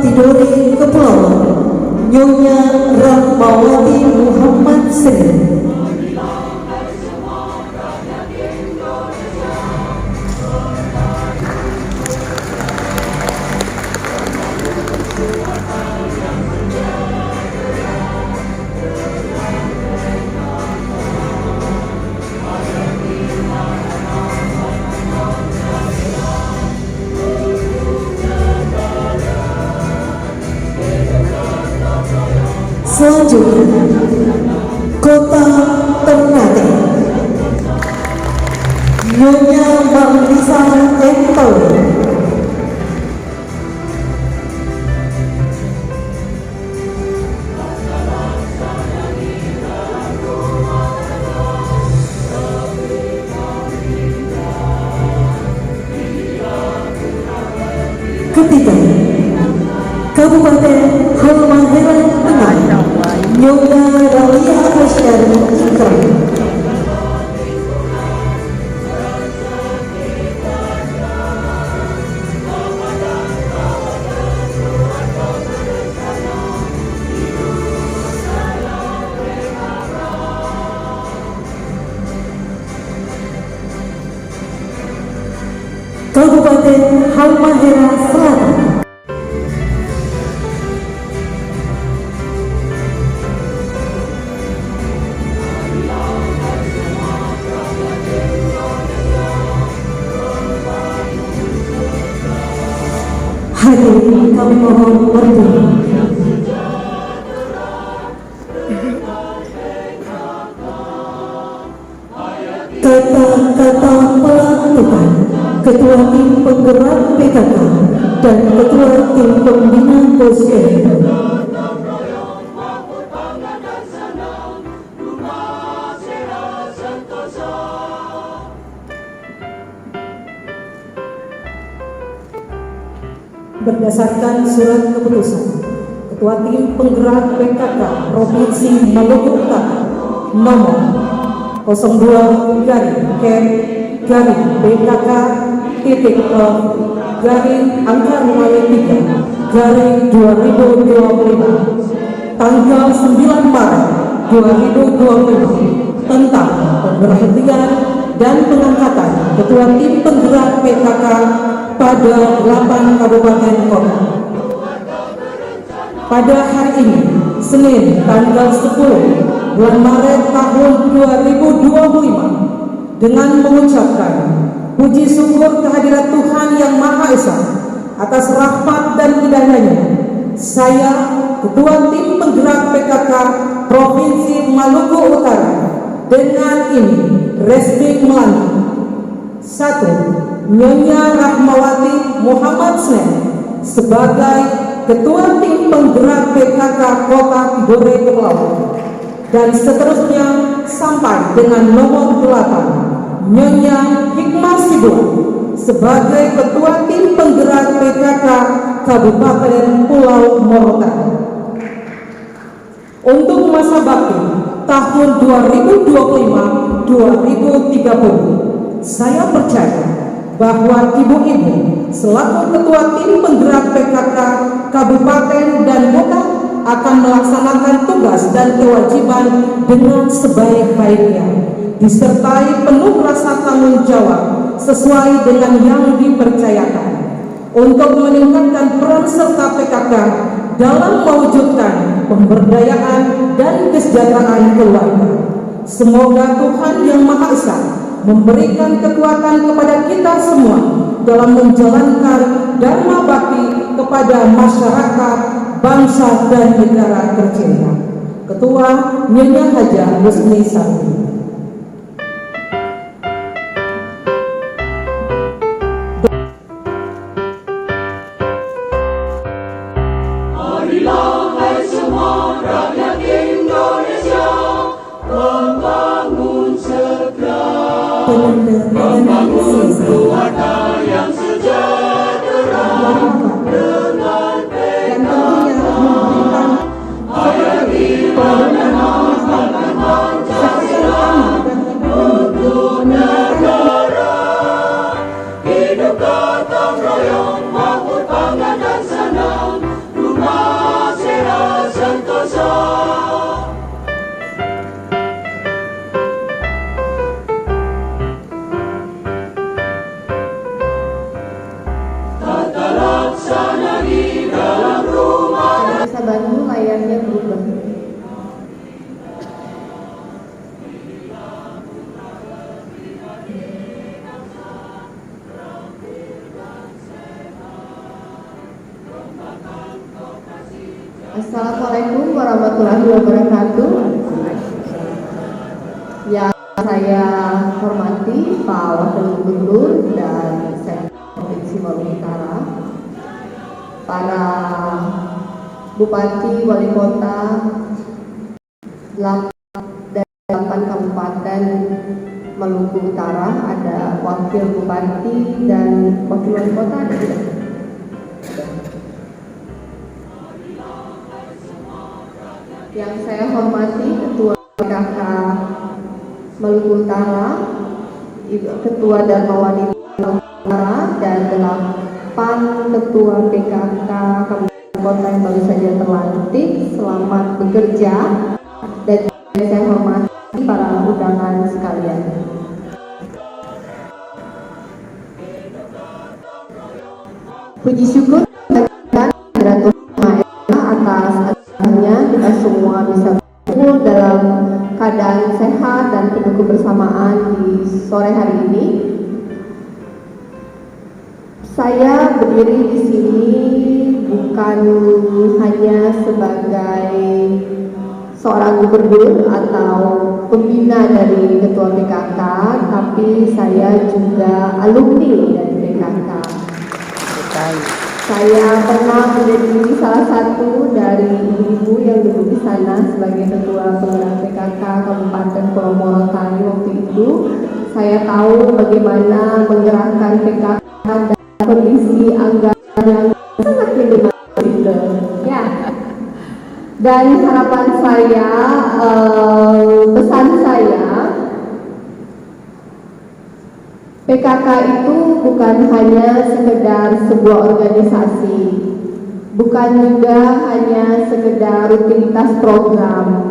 Tidore Kepulauan Nyonya Rahmawati Muhammad Sri. Selanjutnya, Kota Ternate, Nyonya Marlisa Entol. Ketiga, Kabupaten Halmahera Tengah, Nyonya Ralia Hasyari Ikram. Kabupaten Halmahera Selatan, hadirin kami mohon berdiri. Kata-kata pelantikan Ketua Tim Penggerak PKK dan Ketua Tim Pembina Posyandu. Berdasarkan surat keputusan Ketua Tim Penggerak PKK Provinsi Maluku Utara nomor 02 garing PKK titik garing angka 3 garing 2025 tanggal 9 Maret 2025 tentang pemberhentian dan pengangkatan Ketua Tim Penggerak PKK pada 8 kabupaten kota. Pada hari ini, Senin tanggal 10 bulan Maret tahun 2025, dengan mengucapkan puji syukur kehadirat Tuhan Yang Maha Esa atas rahmat dan hidayahnya, saya, Ketua Tim Penggerak PKK Provinsi Maluku Utara, dengan ini resmi melantik 1. Nyonya Rahmawati Muhammad Sri sebagai Ketua Tim Penggerak PKK Kota Tidore Kepulauan, dan seterusnya sampai dengan nomor 8 Nyonya Hikmah Sibuan sebagai Ketua Tim Penggerak PKK Kabupaten Pulau Morotai. Untuk masa bakti tahun 2025-2030, saya percaya bahwa ibu-ibu selaku Ketua Tim Penggerak PKK Kabupaten dan Kota akan melaksanakan tugas dan kewajiban dengan sebaik-baiknya, disertai penuh rasa tanggung jawab sesuai dengan yang dipercayakan, untuk meningkatkan peran serta PKK dalam mewujudkan pemberdayaan dan kesejahteraan keluarga. Semoga Tuhan Yang Maha Esa memberikan kekuatan kepada kita semua dalam menjalankan dharma bakti kepada masyarakat, bangsa dan negara tercinta. Ketua Nyonya Haja Husni Sarti. Marilah hai semua rakyat Indonesia, membangun segera, membangun keluarga yang sejahtera dengan PKK. Hayati pandangan Pancasila Assalamualaikum warahmatullahi wabarakatuh. Yang saya hormati Pak Wakil Gubernur dan Sekda Provinsi Maluku Utara, para Bupati, Wali Kota, 8 kabupaten Maluku Utara, ada Wakil Bupati dan Wakil Wali Kota ada tidak? Yang saya hormati Ketua PKK Maluku Utara, Ketua Dharma Wanita Maluku Utara, dan 8 Ketua PKK Kabupaten Kota yang baru saja terlantik. Selamat bekerja, dan saya hormati para undangan sekalian. Puji syukur dan atas adanya kita semua bisa berkumpul dalam keadaan sehat dan penuh kebersamaan di sore hari ini. Saya berdiri di sini bukan hanya sebagai seorang gubernur atau pembina dari Ketua PKK, tapi saya juga alumni dari PKK. Saya pernah menjadi salah satu dari ibu-ibu yang duduk di sana sebagai Ketua Penggerak PKK Kabupaten Pulau Tali waktu itu. Saya tahu bagaimana menggerakkan PKK dan kondisi anggaran yang sangat minimal, ya. Dan harapan saya, pesan saya, PKK itu bukan hanya sekedar sebuah organisasi, bukan juga hanya sekedar rutinitas program,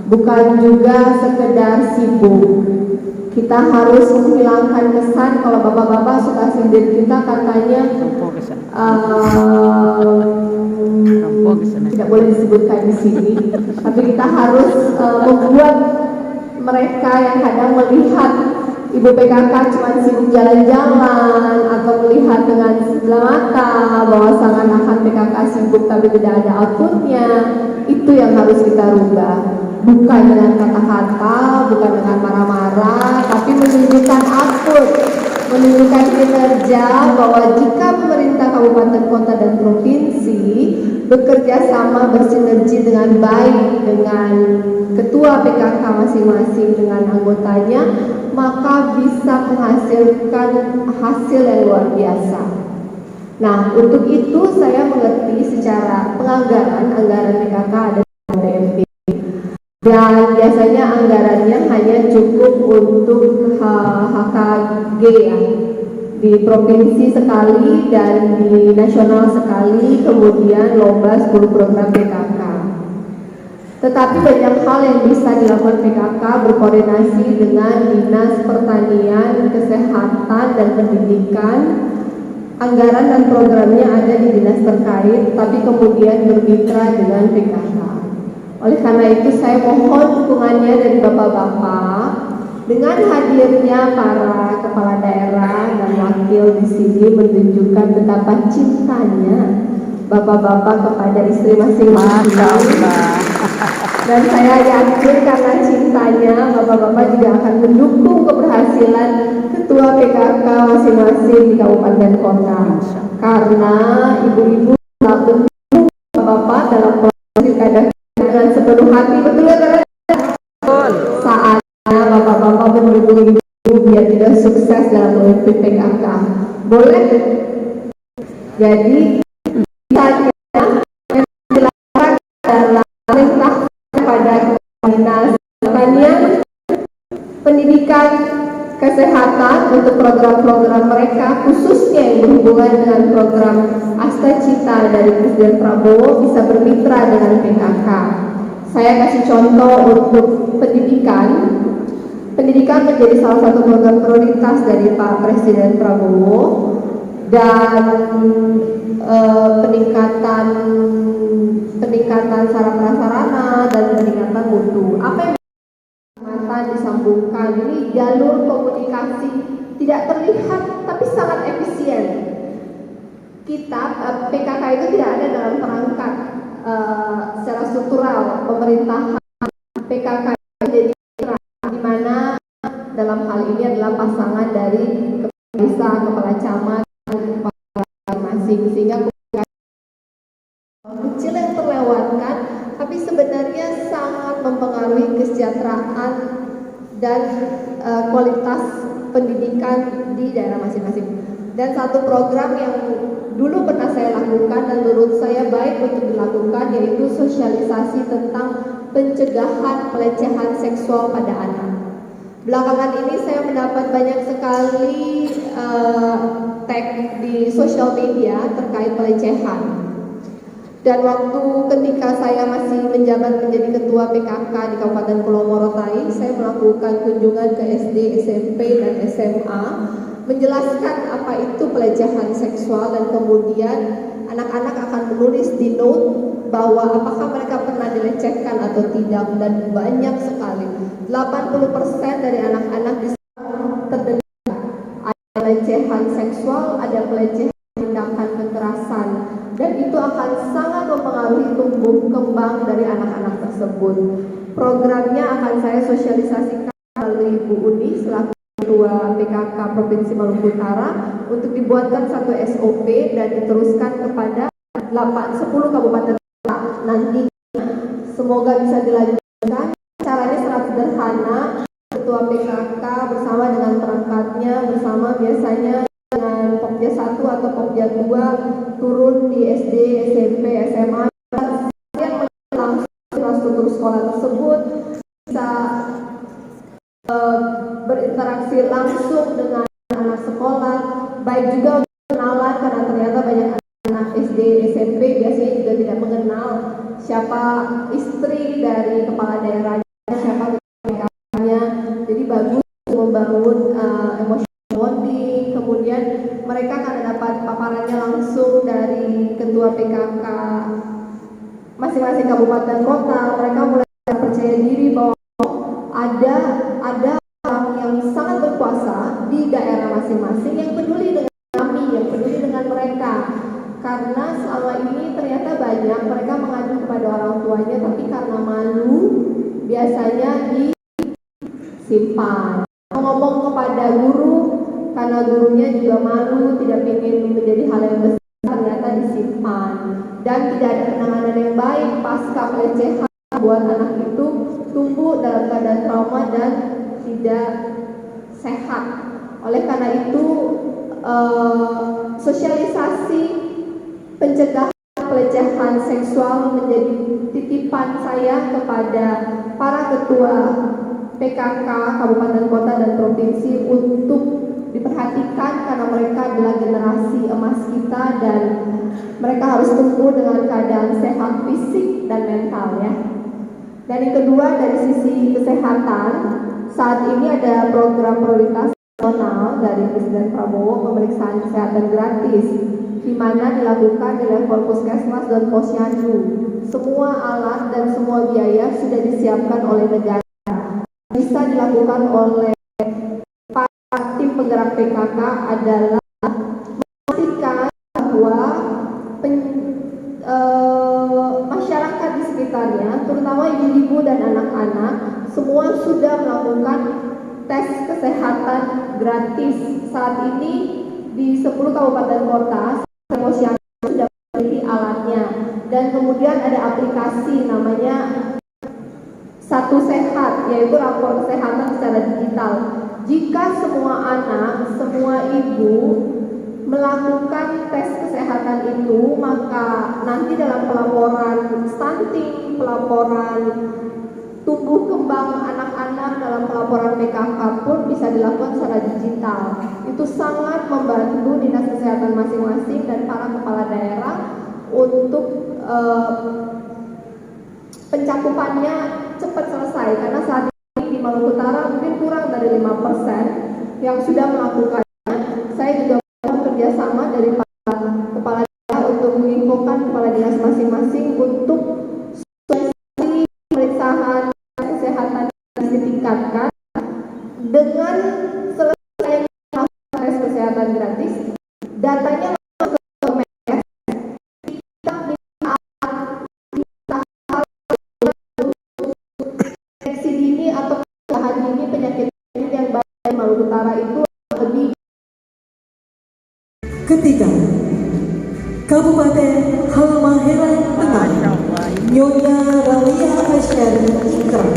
bukan juga sekedar sibuk. Kita harus menghilangkan kesan, kalau bapak-bapak suka sindir kita katanya tidak boleh disebutkan di sini, tapi kita harus membuat mereka yang kadang melihat Ibu PKK cuma sibuk jalan-jalan atau melihat dengan sebelah mata bahwa seakan-akan PKK sibuk tapi tidak ada outputnya. Itu yang harus kita rubah, bukan dengan kata-kata, bukan dengan marah-marah, tapi menunjukkan output, menunjukkan kinerja, bahwa jika pemerintah kabupaten, kota, dan provinsi bekerja sama bersinergi dengan baik dengan ketua PKK masing-masing dengan anggotanya, maka bisa menghasilkan hasil yang luar biasa. Nah, untuk itu saya mengerti secara anggaran PKK ada BMP, dan biasanya anggarannya hanya cukup untuk HKG ya, di provinsi sekali dan di nasional sekali, kemudian lomba 10 program PKK. Tetapi banyak hal yang bisa dilakukan PKK berkoordinasi dengan Dinas Pertanian, Kesehatan, dan Pendidikan. Anggaran dan programnya ada di dinas terkait, tapi kemudian bermitra dengan PKK. Oleh karena itu saya mohon dukungannya dari bapak-bapak dengan hadirnya para kepala daerah dan wakil di sini menunjukkan betapa cintanya bapak-bapak kepada istri masing-masing. Dan saya yakin karena cintanya bapak-bapak juga akan mendukung keberhasilan ketua PKK masing-masing di kabupaten kota. Karena ibu-ibu telah mendukung bapak dalam proses pilkada dengan sepenuh hati, betul ya? Saatnya bapak-bapak mendukung ibu biar tidak sukses dalam memimpin PKK. Boleh? Jadi misalnya yang dilakukan adalah perintah kepada Dinas Pertanian, Pendidikan, Kesehatan untuk program-program mereka, khususnya yang berhubungan dengan program Asta Cita dari Presiden Prabowo, bisa bermitra dengan PKK. Saya kasih contoh untuk pendidikan. Pendidikan menjadi salah satu program prioritas dari Pak Presiden Prabowo, dan peningkatan sarana prasarana dan peningkatan mutu. Apa yang disambungkan ini jalur komunikasi tidak terlihat tapi sangat efisien. kita PKK itu tidak ada dalam perangkat secara struktural pemerintahan. PKK menjadi di mana dalam hal ini adalah pasangan dari kepala desa, kepala camat, dan kepala masing, sehingga kecil yang terlewatkan, tapi sebenarnya sangat mempengaruhi kesejahteraan dan kualitas pendidikan di daerah masing-masing. Dan satu program yang dulu pernah saya lakukan dan menurut saya baik untuk dilakukan, yaitu sosialisasi tentang pencegahan pelecehan seksual pada anak. Belakangan ini saya mendapat banyak sekali tag di sosial media terkait pelecehan. Dan waktu ketika saya masih menjabat menjadi ketua PKK di Kabupaten Pulau Morotai, saya melakukan kunjungan ke SD, SMP, dan SMA, menjelaskan apa itu pelecehan seksual, dan kemudian anak-anak akan menulis di note bahwa apakah mereka pernah dilecehkan atau tidak, dan banyak sekali 80% dari anak-anak di terdengar ada pelecehan seksual, ada pelecehan tindakan kekerasan, dan itu akan sangat mempengaruhi tumbuh kembang dari anak-anak tersebut. Programnya akan saya sosialisasikan melalui Ibu Uni selaku Ketua PKK Provinsi Maluku Utara untuk dibuatkan satu SOP dan diteruskan kepada 10 kabupaten kota nanti. Semoga bisa dilanjutkan. Caranya sangat sederhana. Ketua PKK bersama dengan perangkatnya, bersama biasanya dengan Pokja 1 atau Pokja 2 turun di SD, SMP, SMA, yang langsung infrastruktur sekolah tersebut, bisa berinteraksi langsung dengan anak sekolah, baik juga untuk kenalan, karena ternyata banyak anak SD, SMP biasanya juga tidak mengenal siapa istri dari kepala daerahnya, siapa PKK-nya. Jadi bagus membangun emosional bonding. Kemudian mereka akan dapat paparannya langsung dari ketua PKK masing-masing kabupaten kota. Mereka mulai percaya diri bahwa ada orang yang sangat berkuasa di daerah masing-masing yang peduli dengan kami, yang peduli dengan mereka. Karena selama ini ternyata banyak mereka mengadu kepada orang tuanya, tapi karena malu biasanya disimpan. Ngomong kepada guru karena gurunya juga malu, tidak ingin menjadi hal yang besar, ternyata disimpan. Dan tidak ada penanganan yang baik pasca pelecehan, buat anak itu tumbuh dalam keadaan trauma dan tidak sehat. Oleh karena itu sosialisasi pencegahan pelecehan seksual menjadi titipan saya kepada para ketua PKK Kabupaten Kota dan Provinsi untuk diperhatikan, karena mereka adalah generasi emas kita dan mereka harus tumbuh dengan keadaan sehat fisik dan mental ya. Dan yang kedua, dari sisi kesehatan, saat ini ada program prioritas nasional dari Presiden Prabowo, pemeriksaan kesehatan gratis, di mana dilakukan di level puskesmas dan posyandu. Semua alat dan semua biaya sudah disiapkan oleh negara. Bisa dilakukan oleh para tim penggerak PKK adalah memastikan bahwa masyarakat di sekitarnya, terutama ibu-ibu dan anak-anak, semua sudah melakukan tes kesehatan gratis. Saat ini di 10 kabupaten kota posyandu sudah memiliki alatnya, dan kemudian ada aplikasi namanya Satu Sehat, yaitu rapor kesehatan secara digital. Jika semua anak, semua ibu melakukan tes kesehatan itu, maka nanti dalam pelaporan stunting, pelaporan tumbuh kembang anak-anak, dalam pelaporan PKK pun bisa dilakukan secara digital. Itu sangat membantu dinas kesehatan masing-masing dan para kepala daerah untuk pencakupannya cepat selesai, karena saat ini di Maluku Utara mungkin kurang dari 5% yang sudah melakukannya. Saya juga kerjasama dari para kepala daerah untuk menginfokan kepala dinas masing-masing untuk pemeriksaan kesehatan ditingkatkan dengan selesai tes kesehatan gratis, datanya Kabupaten Halmahera Tengah, Nyonya Ralia Asyar Ikram.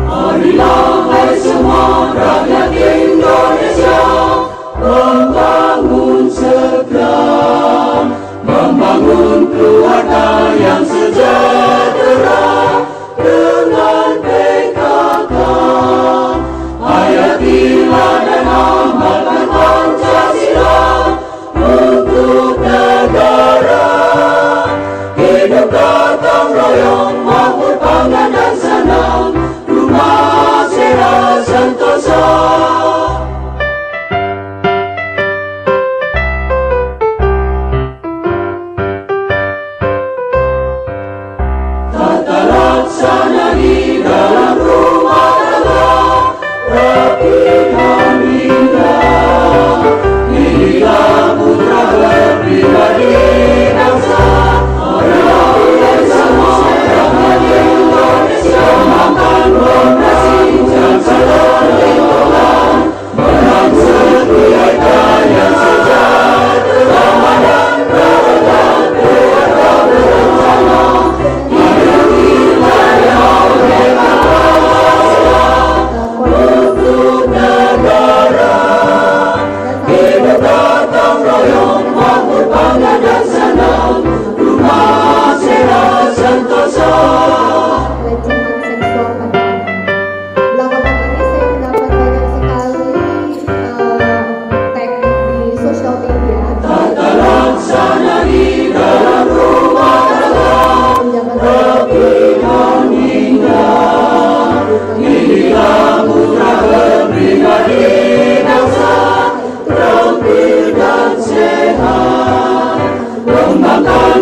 Marilah hai semua rakyat Indonesia, membangun segera, membangun keluarga yang sejahtera dengan PKK. Hayatilah dan amalkan Pancasila untuk negara. Hidup gotong royong, makmur, pangan dan senang, rumah sehat sentosa. Tata laksana di dalam rumah tangga, rapi dan indah. Inilah putra berpribadi bangsa. Marilah kita semua rakyat Indonesia, makan demokrasi, jaga lingkungan, menang sekeluarga yang sejahtera dan keadaan keluarga berencana. Untuk negara, hidup gotong royong, makmur, pangan dan senang, rumah sehat sentosa. Pelecehan seksual pada anak. Belakangan ini saya mendapat banyak sekali tag di sosial media. Tata laksana di dalam rumah tangga, rapi dan indah. Inilah putra berpribadi bangsa, rapi dan sehat, kembangkan